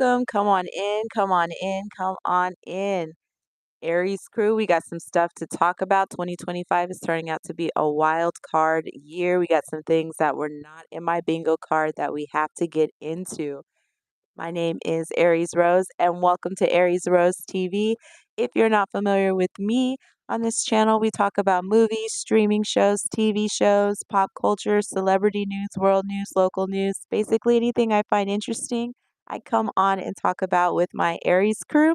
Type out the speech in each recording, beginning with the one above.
welcome. Come on in, come on in, come on in. Aries crew, we got some stuff to talk about. 2025 is turning out to be a wild card year. We got some things that were not in my bingo card that we have to get into. My name is Aries Rose, and welcome to Aries Rose TV. If you're not familiar with me, on this channel, we talk about movies, streaming shows, TV shows, pop culture, celebrity news, world news, local news, basically anything I find interesting, I come on and talk about with my Aries crew.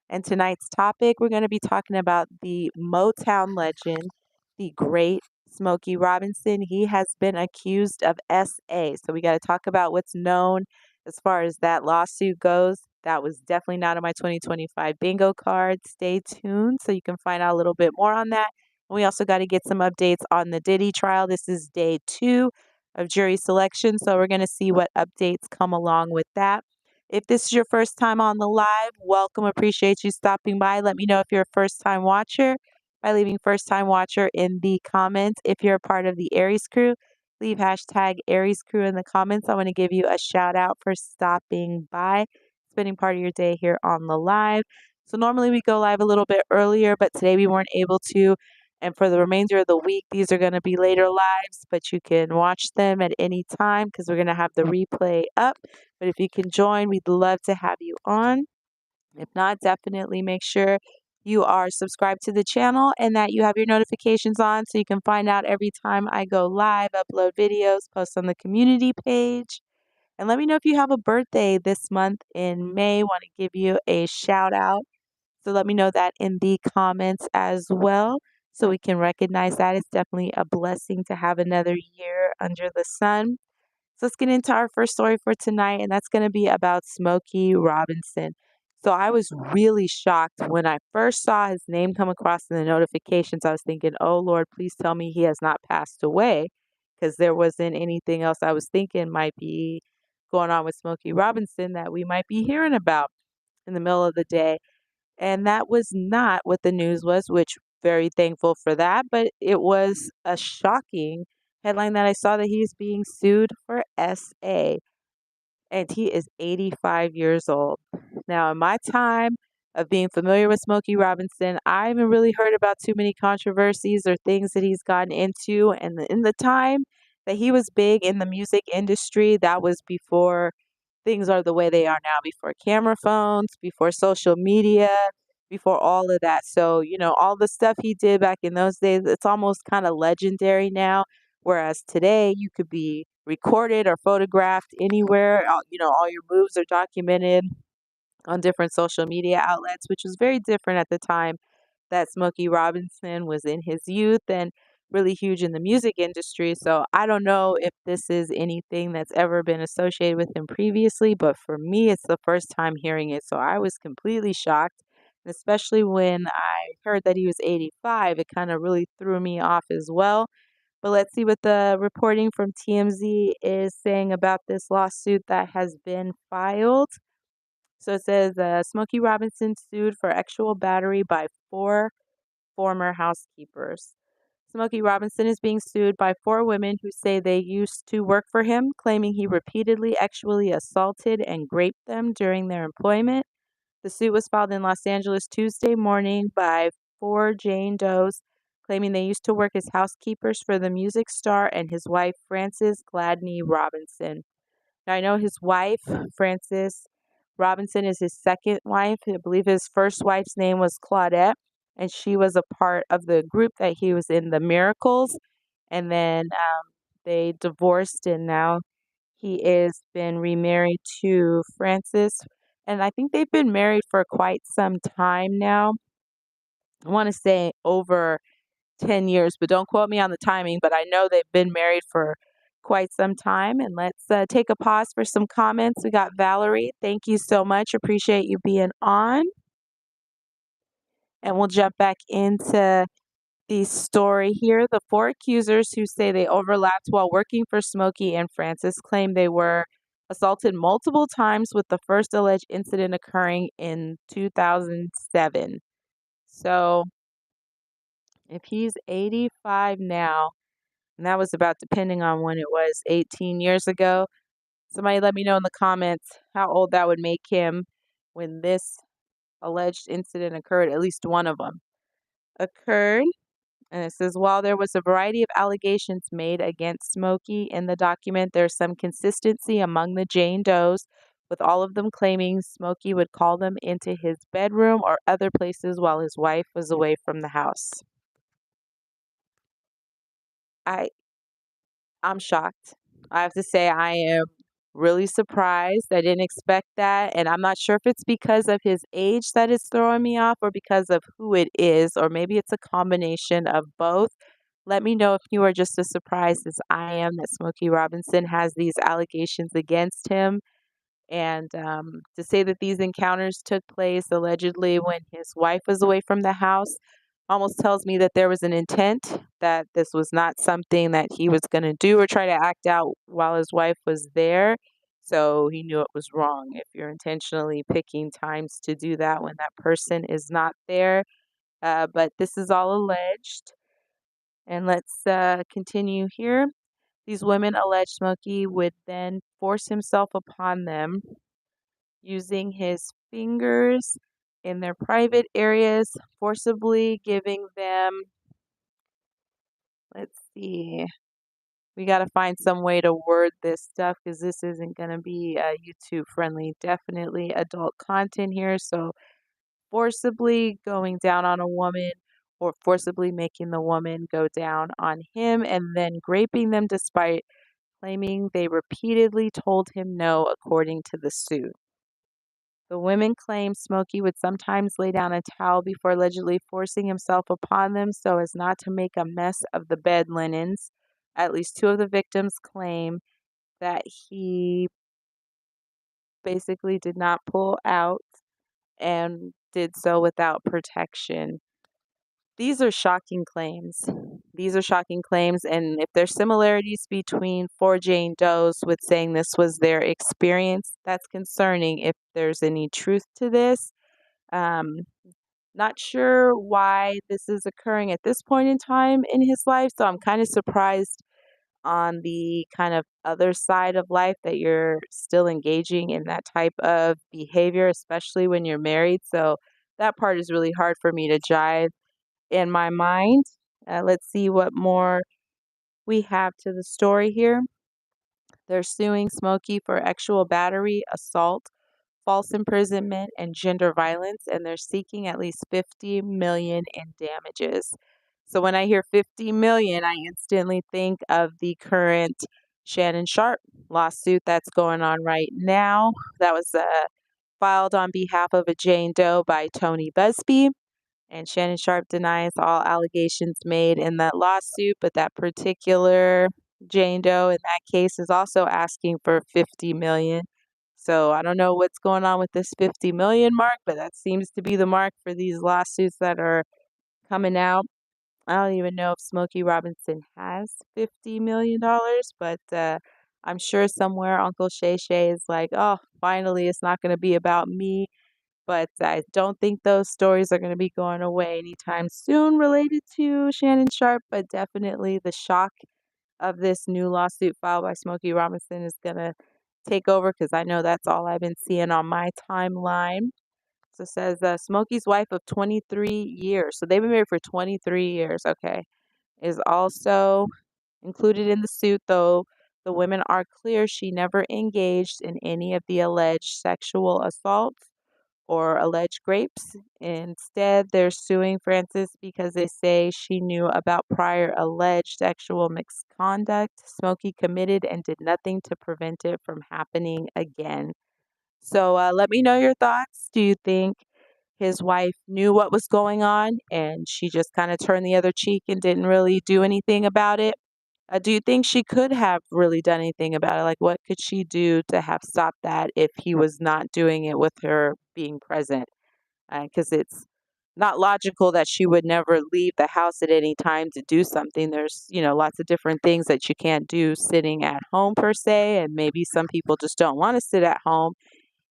And tonight's topic, we're going to be talking about the Motown legend, the great Smokey Robinson. He has been accused of SA. So we got to talk about what's known as far as that lawsuit goes. That was definitely not on my 2025 bingo card. Stay tuned so you can find out a little bit more on that. And we also got to get some updates on the Diddy trial. This is day 2 of jury selection. So we're going to see what updates come along with that. If this is your first time on the live, welcome. Appreciate you stopping by. Let me know if you're a first time watcher by leaving first time watcher in the comments. If you're a part of the Aries crew, leave hashtag Aries crew in the comments. I want to give you a shout out for stopping by, spending part of your day here on the live. So normally we go live a little bit earlier, but today we weren't able to. And for the remainder of the week, these are going to be later lives, but you can watch them at any time because we're going to have the replay up. But if you can join, we'd love to have you on. If not, definitely make sure you are subscribed to the channel and that you have your notifications on so you can find out every time I go live, upload videos, post on the community page. And let me know if you have a birthday this month in May. Want to give you a shout out. So let me know that in the comments as well so we can recognize that. It's definitely a blessing to have another year under the sun. So let's get into our first story for tonight, and that's going to be about Smokey Robinson. So I was really shocked when I first saw his name come across in the notifications. I was thinking, oh Lord, please tell me he has not passed away, because there wasn't anything else I was thinking might be going on with Smokey Robinson that we might be hearing about in the middle of the day. And that was not what the news was, which very thankful for that, but it was a shocking headline that I saw that he's being sued for SA, and he is 85 years old. Now, in my time of being familiar with Smokey Robinson, I haven't really heard about too many controversies or things that he's gotten into. And in the time that he was big in the music industry, that was before things are the way they are now, before camera phones, before social media, before all of that. So, all the stuff he did back in those days, it's almost kind of legendary now. Whereas today, you could be recorded or photographed anywhere. All your moves are documented on different social media outlets, which was very different at the time that Smokey Robinson was in his youth and really huge in the music industry. So I don't know if this is anything that's ever been associated with him previously, but for me, it's the first time hearing it. So I was completely shocked, especially when I heard that he was 85. It kind of really threw me off as well. But let's see what the reporting from TMZ is saying about this lawsuit that has been filed. So it says Smokey Robinson sued for sexual battery by 4 former housekeepers. Smokey Robinson is being sued by 4 women who say they used to work for him, claiming he repeatedly sexually assaulted and raped them during their employment. The suit was filed in Los Angeles Tuesday morning by 4 Jane Does, claiming they used to work as housekeepers for the music star and his wife, Frances Gladney Robinson. Now, I know his wife, Frances Robinson, is his second wife. I believe his first wife's name was Claudette, and she was a part of the group that he was in, the Miracles. And then they divorced, and now he is been remarried to Frances. And I think they've been married for quite some time now. I want to say over 10 years, but don't quote me on the timing. But I know they've been married for quite some time. And let's take a pause for some comments. We got Valerie. Thank you so much. Appreciate you being on. And we'll jump back into the story here. The 4 accusers who say they overlapped while working for Smokey and Frances claim they were assaulted multiple times, with the first alleged incident occurring in 2007. So if he's 85 now, and that was about, depending on when it was, 18 years ago, Somebody let me know in the comments how old that would make him when this alleged incident occurred, at least one of them occurred. And it says, while there was a variety of allegations made against Smokey in the document, there's some consistency among the Jane Does, with all of them claiming Smokey would call them into his bedroom or other places while his wife was away from the house. I I'm shocked. I have to say I am really surprised. I didn't expect that, and I'm not sure if it's because of his age that is throwing me off or because of who it is, or maybe it's a combination of both. Let me know if you are just as surprised as I am that Smokey Robinson has these allegations against him. And to say that these encounters took place allegedly when his wife was away from the house almost tells me that there was an intent, that this was not something that he was going to do or try to act out while his wife was there. So he knew it was wrong. If you're intentionally picking times to do that when that person is not there. But this is all alleged. And let's continue here. These women allege Smokey would then force himself upon them using his fingers in their private areas, forcibly giving them, let's see, we got to find some way to word this stuff because this isn't going to be YouTube friendly. Definitely adult content here. So, forcibly going down on a woman or forcibly making the woman go down on him and then raping them despite claiming they repeatedly told him no, according to the suit. The women claim Smokey would sometimes lay down a towel before allegedly forcing himself upon them so as not to make a mess of the bed linens. At least two of the victims claim that he basically did not pull out and did so without protection. These are shocking claims. These are shocking claims, and if there's similarities between four Jane Does with saying this was their experience, that's concerning if there's any truth to this. Um, Not sure why this is occurring at this point in time in his life, so I'm kind of surprised on the kind of other side of life that you're still engaging in that type of behavior, especially when you're married. So that part is really hard for me to jive in my mind. Let's see what more we have to the story here. They're suing Smokey for actual battery, assault, false imprisonment, and gender violence, and they're seeking at least 50 million in damages. So when I hear 50 million, I instantly think of the current Shannon Sharpe lawsuit that's going on right now. That was filed on behalf of a Jane Doe by Tony Busby. And Shannon Sharpe denies all allegations made in that lawsuit, but that particular Jane Doe in that case is also asking for 50 million. So I don't know what's going on with this 50 million mark, but that seems to be the mark for these lawsuits that are coming out. I don't even know if Smokey Robinson has $50 million, but I'm sure somewhere Uncle Shay Shay is like, oh, finally, it's not going to be about me. But I don't think those stories are going to be going away anytime soon related to Shannon Sharpe, but definitely the shock of this new lawsuit filed by Smokey Robinson is going to take over because I know that's all I've been seeing on my timeline. So it says Smokey's wife of 23 years. So they've been married for 23 years. Okay. Is also included in the suit, though the women are clear she never engaged in any of the alleged sexual assaults or alleged rapes. Instead, they're suing Frances because they say she knew about prior alleged sexual misconduct Smokey committed and did nothing to prevent it from happening again. So let me know your thoughts. Do you think his wife knew what was going on and she just kind of turned the other cheek and didn't really do anything about it? Do you think she could have really done anything about it? Like, what could she do to have stopped that if he was not doing it with her being present? Because it's not logical that she would never leave the house at any time to do something. There's, lots of different things that you can't do sitting at home per se, and maybe some people just don't want to sit at home.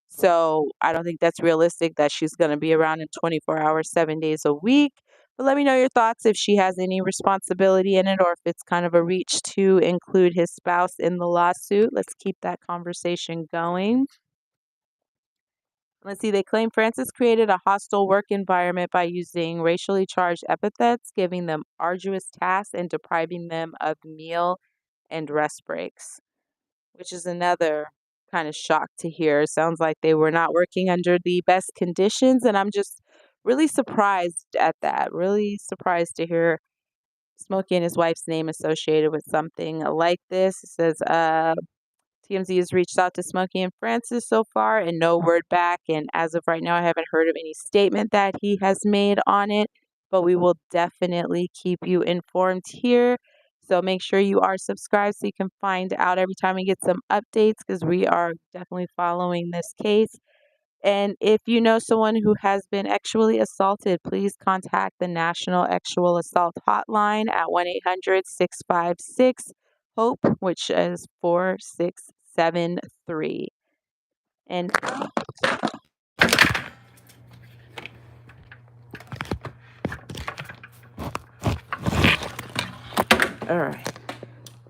So I don't think that's realistic that she's going to be around in 24 hours, 7 days a week. But let me know your thoughts if she has any responsibility in it or if it's kind of a reach to include his spouse in the lawsuit. Let's keep that conversation going. Let's see, they claim Francis created a hostile work environment by using racially charged epithets, giving them arduous tasks, and depriving them of meal and rest breaks, which is another kind of shock to hear. Sounds like they were not working under the best conditions, and I'm just really surprised at that. Really surprised to hear Smokey and his wife's name associated with something like this. It says, TMZ has reached out to Smokey and Francis so far and no word back. And as of right now, I haven't heard of any statement that he has made on it, but we will definitely keep you informed here. So make sure you are subscribed so you can find out every time we get some updates because we are definitely following this case. And if you know someone who has been sexually assaulted, please contact the National Sexual Assault Hotline at 1-800-656-HOPE, which is 4673. And all right,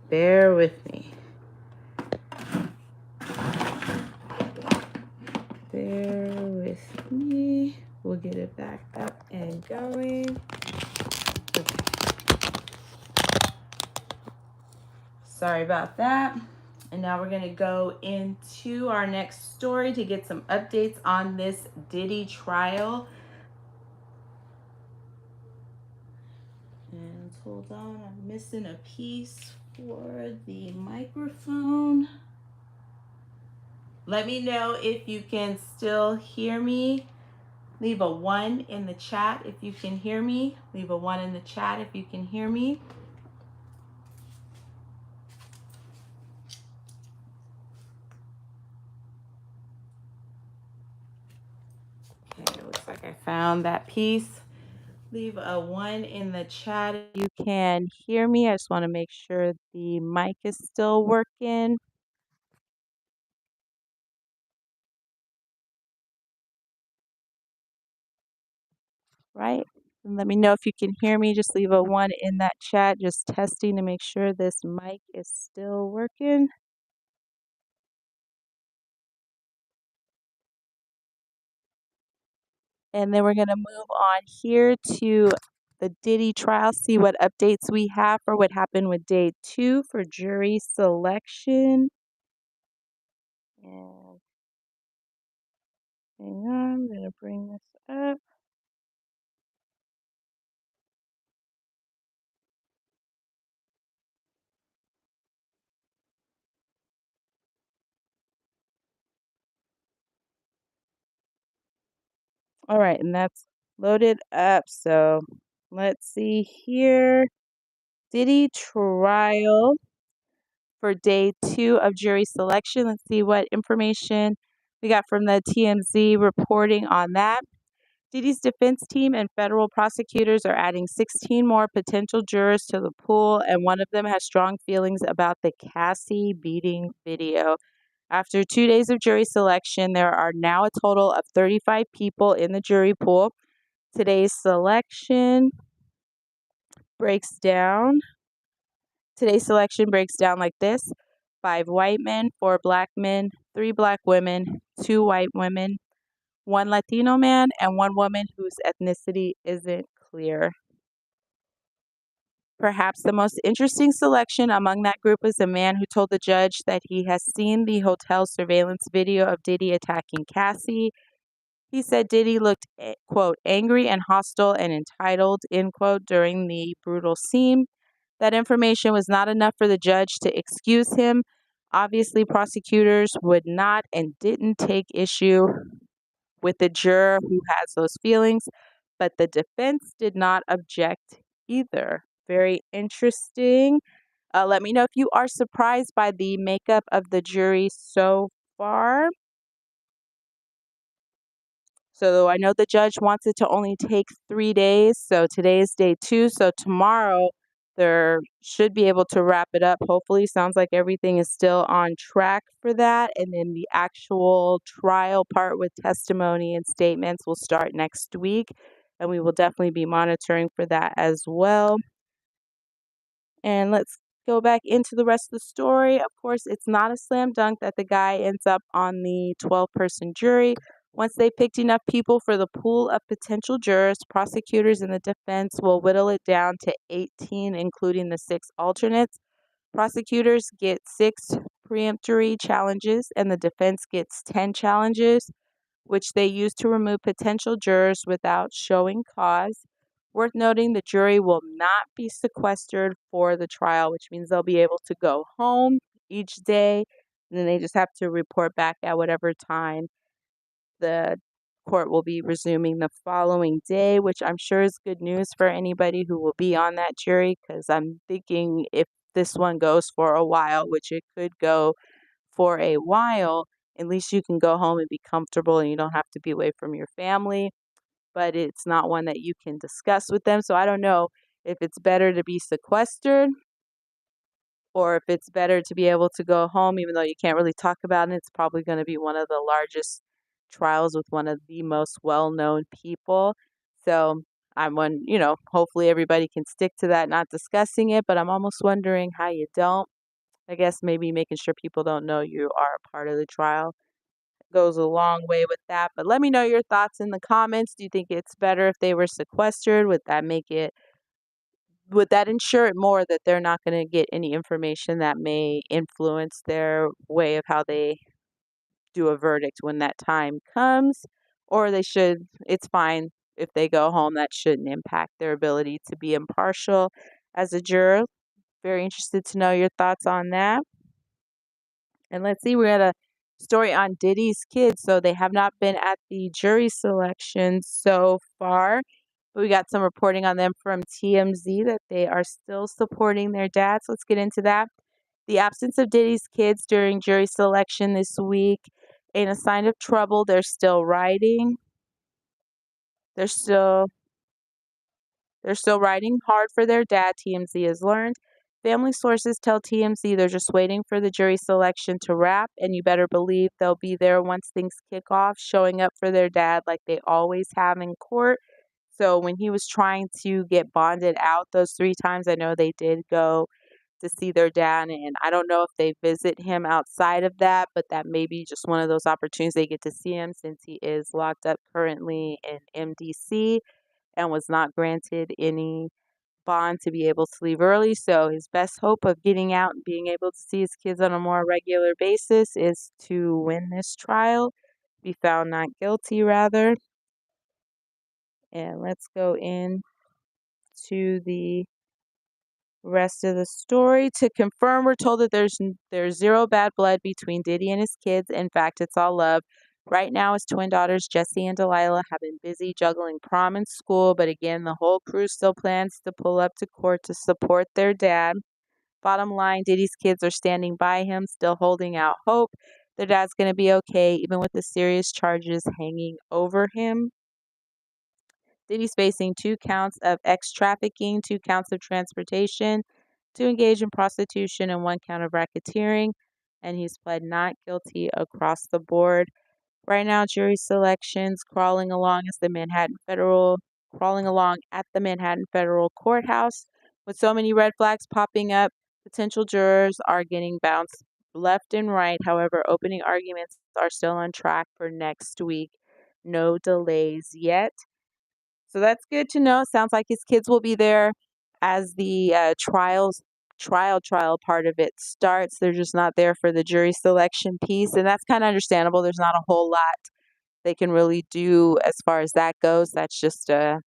bear with me. Bear with me. We'll get it back up and going. Sorry about that. And now we're going to go into our next story to get some updates on this Diddy trial. And hold on, I'm missing a piece for the microphone. Let me know if you can still hear me. Leave a 1 in the chat if you can hear me. Leave a 1 in the chat if you can hear me. Okay, it looks like I found that piece. Leave a 1 in the chat if you can hear me. I just want to make sure the mic is still working. Right? And let me know if you can hear me. Just leave a 1 in that chat. Just testing to make sure this mic is still working. And then we're going to move on here to the Diddy trial, see what updates we have for what happened with day 2 for jury selection. And hang on, I'm going to bring this up. All right, and that's loaded up. So let's see here. Diddy trial for day 2 of jury selection. Let's see what information we got from the TMZ reporting on that. Diddy's defense team and federal prosecutors are adding 16 more potential jurors to the pool, and one of them has strong feelings about the Cassie beating video. After 2 days of jury selection, there are now a total of 35 people in the jury pool. Today's selection breaks down. Today's selection breaks down like this: 5 white men, 4 black men, 3 black women, 2 white women, 1 Latino man, and 1 woman whose ethnicity isn't clear. Perhaps the most interesting selection among that group was a man who told the judge that he has seen the hotel surveillance video of Diddy attacking Cassie. He said Diddy looked, quote, angry and hostile and entitled, end quote, during the brutal scene. That information was not enough for the judge to excuse him. Obviously, prosecutors would not and didn't take issue with the juror who has those feelings, but the defense did not object either. Very interesting. Let me know if you are surprised by the makeup of the jury so far. So I know the judge wants it to only take 3 days. So today is day 2. So tomorrow there should be able to wrap it up. Hopefully, sounds like everything is still on track for that. And then the actual trial part with testimony and statements will start next week. and we will definitely be monitoring for that as well. And let's go back into the rest of the story. Of course, it's not a slam dunk that the guy ends up on the 12-person jury. Once they picked enough people for the pool of potential jurors, prosecutors and the defense will whittle it down to 18, including the 6 alternates. Prosecutors get 6 preemptory challenges, and the defense gets 10 challenges, which they use to remove potential jurors without showing cause. Worth noting, the jury will not be sequestered for the trial, which means they'll be able to go home each day, and then they just have to report back at whatever time the court will be resuming the following day, which I'm sure is good news for anybody who will be on that jury, because I'm thinking if this one goes for a while, which it could go for a while, at least you can go home and be comfortable and you don't have to be away from your family. But it's not one that you can discuss with them. So I don't know if it's better to be sequestered or if it's better to be able to go home, even though you can't really talk about it. It's probably going to be one of the largest trials with one of the most well-known people. So hopefully everybody can stick to that, not discussing it, but I'm almost wondering how you don't. I guess maybe making sure people don't know you are a part of the trial goes a long way with that. But let me know your thoughts in the comments. Do you think it's better if they were sequestered? Would that ensure it more that they're not going to get any information that may influence their way of how they do a verdict when that time comes? Or it's fine if they go home, that shouldn't impact their ability to be impartial as a juror. Very interested to know your thoughts on that. And let's see, we had a story on Diddy's kids. So they have not been at the jury selection so far, but we got some reporting on them from TMZ that they are still supporting their dads. Let's get into that. The absence of Diddy's kids during jury selection this week ain't a sign of trouble. They're still writing. They're still They're still riding hard for their dad, TMZ has learned. Family sources tell TMZ they're just waiting for the jury selection to wrap, and you better believe they'll be there once things kick off, showing up for their dad like they always have in court. So when he was trying to get bonded out those 3 times, I know they did go to see their dad, and I don't know if they visit him outside of that, but that may be just one of those opportunities they get to see him since he is locked up currently in MDC and was not granted any bond to be able to leave early. So his best hope of getting out and being able to see his kids on a more regular basis is to win this trial, be found not guilty rather. And let's go in to the rest of the story. To confirm, we're told that there's zero bad blood between Diddy and his kids. In fact, it's all love. Right now, his twin daughters, Jessie and Delilah, have been busy juggling prom and school, but again, the whole crew still plans to pull up to court to support their dad. Bottom line, Diddy's kids are standing by him, still holding out hope. Their dad's going to be okay, even with the serious charges hanging over him. Diddy's facing 2 counts of ex-trafficking, 2 counts of transportation, 2 engage in prostitution, and 1 count of racketeering, and he's pled not guilty across the board. Right now, jury selections crawling along at the Manhattan Federal Courthouse. With so many red flags popping up, potential jurors are getting bounced left and right. However, opening arguments are still on track for next week. No delays yet. So that's good to know. Sounds like his kids will be there as the trial part of it starts. They're just not there for the jury selection piece, and that's kind of understandable. There's not a whole lot they can really do as far as that goes. That's just a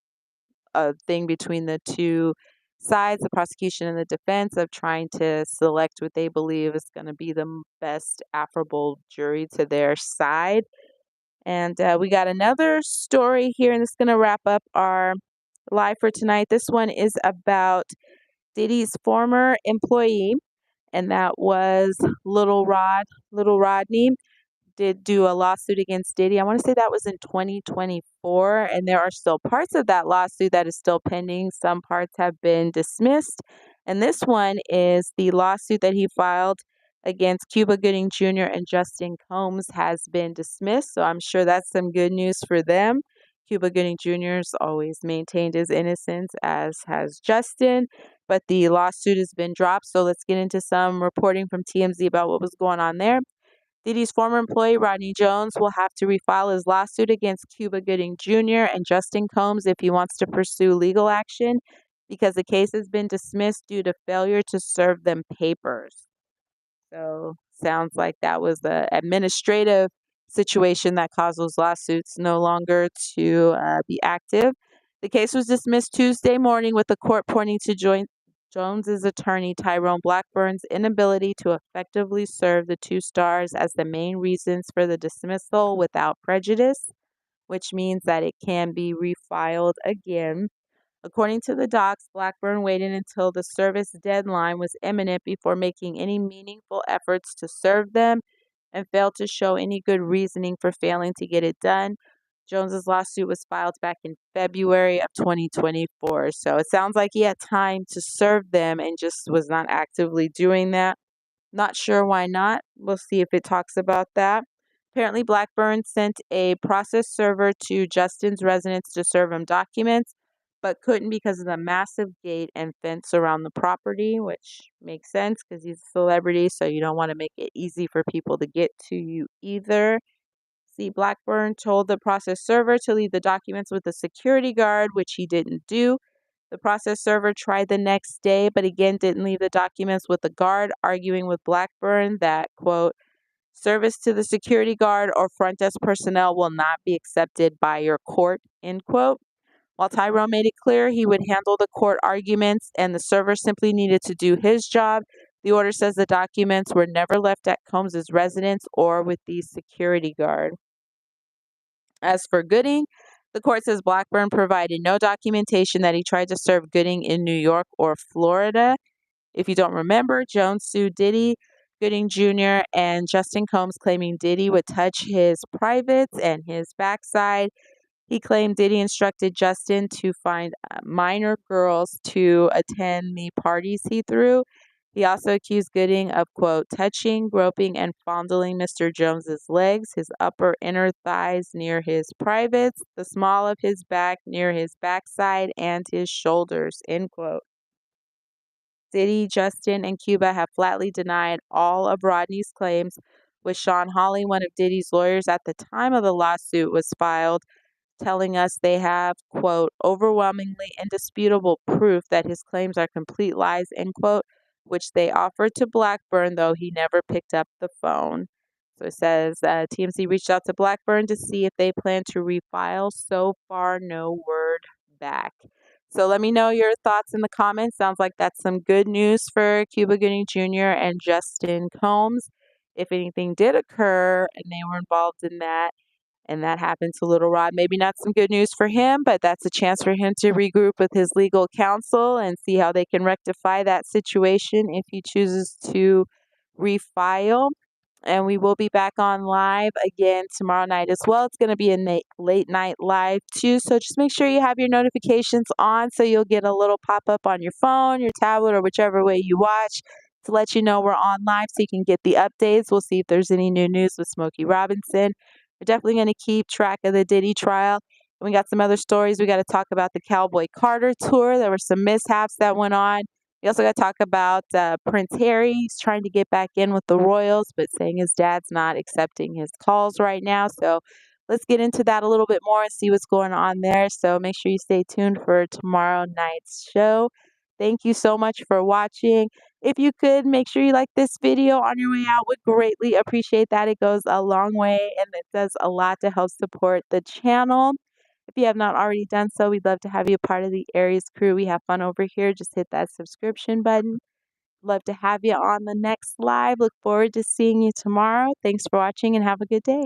thing between the two sides, the prosecution and the defense, of trying to select what they believe is going to be the best affable jury to their side. And we got another story here, and this is going to wrap up our live for tonight. This one is about Diddy's former employee, and that was Little Rodney did do a lawsuit against Diddy. I want to say that was in 2024, and there are still parts of that lawsuit that is still pending. Some parts have been dismissed, and this one is the lawsuit that he filed against Cuba Gooding Jr. and Justin Combs has been dismissed, so I'm sure that's some good news for them. Cuba Gooding Jr. has always maintained his innocence, as has Justin, but the lawsuit has been dropped. So let's get into some reporting from TMZ about what was going on there. Diddy's former employee, Rodney Jones, will have to refile his lawsuit against Cuba Gooding Jr. and Justin Combs if he wants to pursue legal action because the case has been dismissed due to failure to serve them papers. So sounds like that was the administrative situation that caused those lawsuits no longer to be active. The case was dismissed Tuesday morning with the court pointing to Jones's attorney Tyrone Blackburn's inability to effectively serve the two stars as the main reasons for the dismissal without prejudice, which means that it can be refiled again. According to the docs, Blackburn waited until the service deadline was imminent before making any meaningful efforts to serve them and failed to show any good reasoning for failing to get it done. Jones's lawsuit was filed back in February of 2024. So it sounds like he had time to serve them and just was not actively doing that. Not sure why not. We'll see if it talks about that. Apparently, Blackburn sent a process server to Justin's residence to serve him documents, but couldn't because of the massive gate and fence around the property, which makes sense because he's a celebrity, so you don't want to make it easy for people to get to you either. See, Blackburn told the process server to leave the documents with the security guard, which he didn't do. The process server tried the next day, but again didn't leave the documents with the guard, arguing with Blackburn that, quote, service to the security guard or front desk personnel will not be accepted by your court, end quote. While Tyrone made it clear he would handle the court arguments and the server simply needed to do his job, the order says the documents were never left at Combs' residence or with the security guard. As for Gooding, the court says Blackburn provided no documentation that he tried to serve Gooding in New York or Florida. If you don't remember, Jones sued Diddy, Gooding Jr., and Justin Combs, claiming Diddy would touch his privates and his backside. He claimed Diddy instructed Justin to find minor girls to attend the parties he threw. He also accused Gooding of, quote, touching, groping, and fondling Mr. Jones's legs, his upper inner thighs near his privates, the small of his back near his backside, and his shoulders, end quote. Diddy, Justin, and Cuba have flatly denied all of Rodney's claims, with Sean Hawley, one of Diddy's lawyers at the time of the lawsuit was filed, telling us they have, quote, overwhelmingly indisputable proof that his claims are complete lies, end quote, which they offered to Blackburn, though he never picked up the phone. So it says TMZ reached out to Blackburn to see if they plan to refile. So far, no word back. So let me know your thoughts in the comments. Sounds like that's some good news for Cuba Gooding Jr. and Justin Combs. If anything did occur and they were involved in that, and that happened to Little Rod. Maybe not some good news for him, but that's a chance for him to regroup with his legal counsel and see how they can rectify that situation if he chooses to refile. And we will be back on live again tomorrow night as well. It's going to be a late night live too. So just make sure you have your notifications on so you'll get a little pop-up on your phone, your tablet, or whichever way you watch to let you know we're on live so you can get the updates. We'll see if there's any new news with Smokey Robinson. We're definitely going to keep track of the Diddy trial. And we got some other stories. We got to talk about the Cowboy Carter tour. There were some mishaps that went on. We also got to talk about Prince Harry. He's trying to get back in with the Royals, but saying his dad's not accepting his calls right now. So let's get into that a little bit more and see what's going on there. So make sure you stay tuned for tomorrow night's show. Thank you so much for watching. If you could, make sure you like this video on your way out. Would greatly appreciate that. It goes a long way and it does a lot to help support the channel. If you have not already done so, we'd love to have you a part of the Aries crew. We have fun over here. Just hit that subscription button. Love to have you on the next live. Look forward to seeing you tomorrow. Thanks for watching and have a good day.